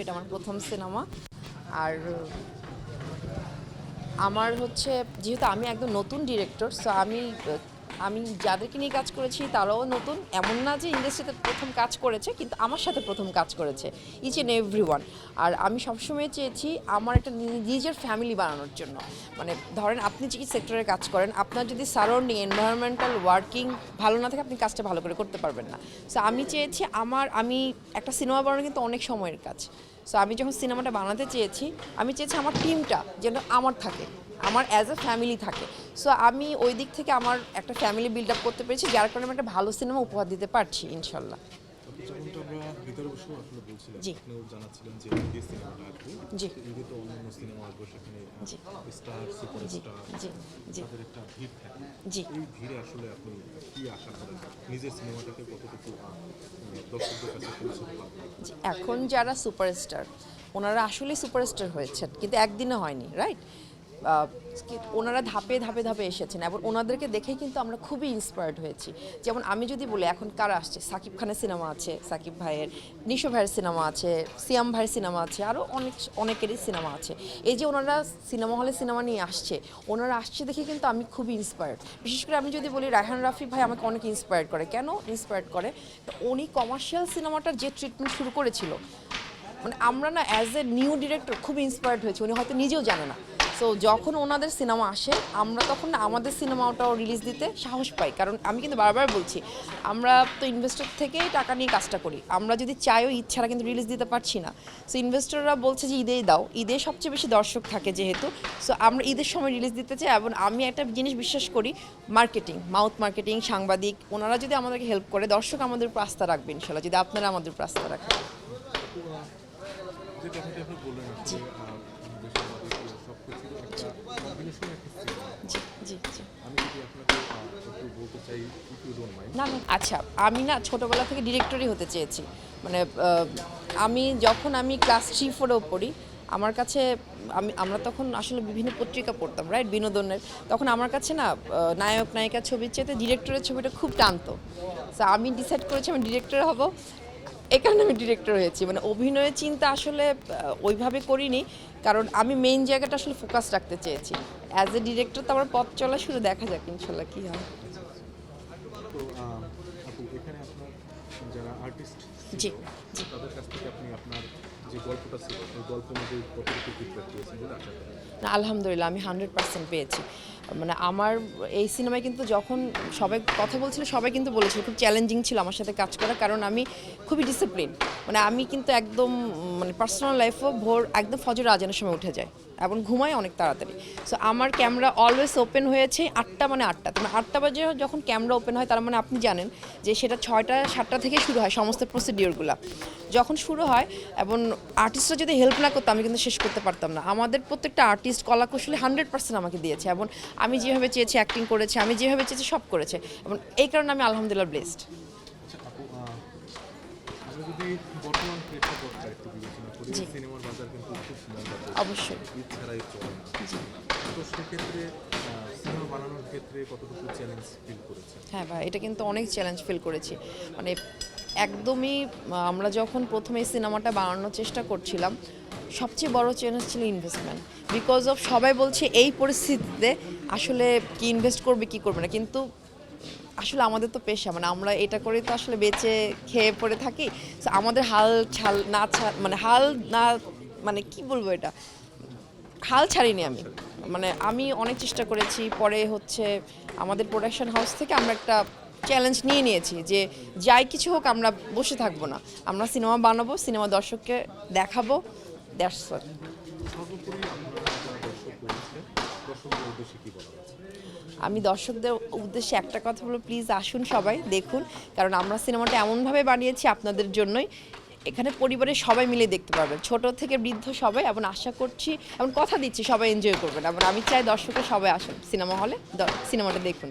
এটা আমার প্রথম সিনেমা। আর আমার হচ্ছে যেহেতু আমি একদম নতুন ডিরেক্টর, সো আমি যাদেরকে নিয়ে কাজ করেছি তারাও নতুন, এমন না যে ইন্ডাস্ট্রিতে প্রথম কাজ করেছে, কিন্তু আমার সাথে প্রথম কাজ করেছে ইচ অ্যান্ড এভরি ওয়ান। আর আমি সবসময় চেয়েছি আমার একটা নিজের ফ্যামিলি বানানোর জন্য। মানে ধরেন আপনি যে সেক্টরে কাজ করেন, আপনার যদি সারাউন্ডিং এনভায়রনমেন্টাল ওয়ার্কিং ভালো না থাকে, আপনি কাজটা ভালো করে করতে পারবেন না। সো আমি চেয়েছি আমি একটা সিনেমা বানানো কিন্তু অনেক সময়ের কাজ। সো আমি যখন সিনেমাটা বানাতে চেয়েছি, আমি চেয়েছি আমার টিমটা যেন আমার থাকে, আমার অ্যাজ এ ফ্যামিলি থাকে। সো আমি ওই দিক থেকে আমার একটা ফ্যামিলি বিল্ড আপ করতে পেরেছি, যার কারণে আমি একটা ভালো সিনেমা উপহার দিতে পারছি ইনশাল্লাহ। যেমনটা আমরা ভিতরে বসেও আসলে বলছিলাম, জি আপনিও জানাচ্ছিলেন যে এই সিনেমাটা আসবে, জি ঈদে তো অন্যান্য সিনেমা আসবে, সেখানে জি স্টার জি সুপারস্টার জি জি তাদের একটা ভিড় থাকে। জি এই ভিড়ে আসলে আপনি কি আশা করেন, নিজের সিনেমাটাকে কতটুকু দর্শকদের কাছে পৌঁছে পাবেন? জি। এখন যারা সুপারস্টার, ওনারা আসলে সুপারস্টার হয়েছেন, কিন্তু একদিনে হয়নি, রাইট? ওনারা ধাপে ধাপে ধাপে এসেছেন এবং ওনাদেরকে দেখেই কিন্তু আমরা খুবই ইন্সপায়ার্ড হয়েছি। যেমন আমি যদি বলি এখন কারা আসছে, সাকিব খানের সিনেমা আছে, সাকিব ভাইয়ের, নিশো ভাইয়ের সিনেমা আছে, সিয়াম ভাইয়ের সিনেমা আছে, আরও অনেকেরই সিনেমা আছে। এই যে ওনারা সিনেমা হলে সিনেমা নিয়ে আসছে, ওনারা আসছে দেখে কিন্তু আমি খুবই ইন্সপায়ার্ড। বিশেষ করে আমি যদি বলি রায়হান রাফি ভাই আমাকে অনেক ইন্সপায়ার্ড করে। কেন ইন্সপায়ার্ড করে? উনি কমার্শিয়াল সিনেমাটার যে ট্রিটমেন্ট শুরু করেছিল, মানে আমরা না অ্যাজ এ নিউ ডিরেক্টর খুব ইন্সপায়ার্ড হয়েছি, উনি হয়তো নিজেও জানে না। সো যখন ওনাদের সিনেমা আসে, আমরা তখন না আমাদের সিনেমাটাও রিলিজ দিতে সাহস পাই। কারণ আমি কিন্তু বারবার বলছি, আমরা তো ইনভেস্টর থেকেই টাকা নিয়ে কাজটা করি, আমরা যদি চাইও ঈদ ছাড়া কিন্তু রিলিজ দিতে পারছি না। সো ইনভেস্টররা বলছে যে ঈদেই দাও, ঈদে সবচেয়ে বেশি দর্শক থাকে যেহেতু, সো আমরা ঈদের সময় রিলিজ দিতে চাই। এবং আমি একটা জিনিস বিশ্বাস করি, মার্কেটিং, মাউথ মার্কেটিং, সাংবাদিক, ওনারা যদি আমাদেরকে হেল্প করে, দর্শক আমাদের উপর আস্থা রাখবে ইনশাল্লাহ, যদি আপনারা আমাদের উপর আস্থা রাখেন। যে কথাটি আপনি বললেন আসলে সব কিছুর একটা কম্বিনেশন একটা সিনেমা। জি জি জি। আমি যদি আপনাকে একটু বলতে চাই, ইফ ইউ ডোন্ট মাইন্ড। না না, আচ্ছা, আমি না ছোটোবেলা থেকে ডিরেক্টরই হতে চেয়েছি। মানে আমি ক্লাস 3-4-এও পড়ি, আমার কাছে আমরা তখন আসলে বিভিন্ন পত্রিকা পড়তাম, রাইট, বিনোদনের। তখন আমার কাছে না নায়ক নায়িকার ছবির চাইতে ডিরেক্টরের ছবিটা খুব টানতো। সো আমি ডিসাইড করেছি আমি ডিরেক্টর হব, এই কারণে আমি ডিরেক্টর হয়েছি। মানে অভিনয়ের চিন্তা আসলে ওইভাবে করিনি, কারণ আমি মেইন জায়গাটা আসলে ফোকাস রাখতে চেয়েছি। অ্যাজ এ ডিরেক্টর তো আমার পথ চলা শুরু, দেখা যাক ইনশাল্লাহ কী হয়। তো আপু, এখানে আপনার যারা আর্টিস্ট জি ছিল জি। তাদের কাছ থেকে আপনি আপনার যে গল্পটা ছিল ওই গল্প অনুযায়ী কতটুকু ফিডব্যাক পেয়েছেন বলে আশা করেন? না, আলহামদুলিল্লাহ আমি 100% পেয়েছি। মানে আমার এই সিনেমায় কিন্তু যখন সবাই কথা বলছিল, সবাই কিন্তু বলেছিল খুব চ্যালেঞ্জিং ছিল আমার সাথে কাজ করা, কারণ আমি খুবই ডিসিপ্লিন। মানে আমি কিন্তু একদম মানে পার্সোনাল লাইফও ভোর একদম ফজর আজানের সময় উঠে যায় এবং ঘুমাই অনেক তাড়াতাড়ি। সো আমার ক্যামেরা অলওয়েজ ওপেন হয়েছে 8টা, মানে 8টা, মানে 8টা বাজে যখন ক্যামেরা ওপেন হয়, তার মানে আপনি জানেন যে সেটা 6টা-7টা থেকে শুরু হয় সমস্ত প্রসিডিওরগুলো। যখন শুরু হয় এবং আর্টিস্টরা যদি হেল্প না করতো, আমি কিন্তু শেষ করতে পারতাম না। আমাদের প্রত্যেকটা আর্টিস্ট কলাকুশলী 100% আমাকে দিয়েছে এবং আমি যেভাবে চেয়েছি অ্যাক্টিং করেছে, আমি যেভাবে চেয়েছি সব করেছে, এবং এই কারণে আমি আলহামদুলিল্লাহ ব্লেসড। আচ্ছা আপু, আমরা যদি বর্তমান প্রেক্ষাপটটা একটু বিবেচনা করি, জি। সিনেমার বাজার কিন্তু খুব মন্দা অবশ্যই। ঈদ ছাড়াই চলে না। জি। তো সেক্ষেত্রে সিনেমা বানানোর ক্ষেত্রে কতটুকু চ্যালেঞ্জ ফিল করেছেন? হ্যাঁ ভাই, এটা কিন্তু অনেক চ্যালেঞ্জ ফিল করেছি। মানে একদমই আমরা যখন প্রথমে এই সিনেমাটা বানানোর চেষ্টা করছিলাম, সবচেয়ে বড় চ্যালেঞ্জ ছিল ইনভেস্টমেন্ট। বিকজ অফ সবাই বলছে এই পরিস্থিতিতে আসলে কি ইনভেস্ট করবে কি করবে না, কিন্তু আসলে আমাদের তো পেশা, মানে আমরা এটা করে তো আসলে বেঁচে খেয়ে পড়ে থাকি। So আমাদের হাল না, মানে কি বলবো, এটা হাল ছাড়িনি আমি। মানে আমি অনেক চেষ্টা করেছি, পরে হচ্ছে আমাদের প্রোডাকশন হাউস থেকে আমরা একটা চ্যালেঞ্জ নিয়েছি যে যাই কিছু হোক আমরা বসে থাকবো না, আমরা সিনেমা বানাবো, সিনেমা দর্শককে দেখাবো, দ্যাটস অল। সর্বোপরি আপনারা যারা দর্শক রয়েছে, দর্শকদের উদ্দেশ্যে কি বলা হচ্ছে? আমি দর্শকদের উদ্দেশ্যে একটা কথা বলবো, প্লিজ আসুন সবাই দেখুন, কারণ আমরা সিনেমাটা এমনভাবে বানিয়েছি আপনাদের জন্যই। এখানে পরিবারের সবাই মিলে দেখতে পারবেন, ছোট থেকে বৃদ্ধ সবাই, এবং আশা করছি এবং কথা দিচ্ছি সবাই এনজয় করবেন, এবং আমি চাই দর্শকের সবাই আসুন সিনেমা হলে, সিনেমাটা দেখুন।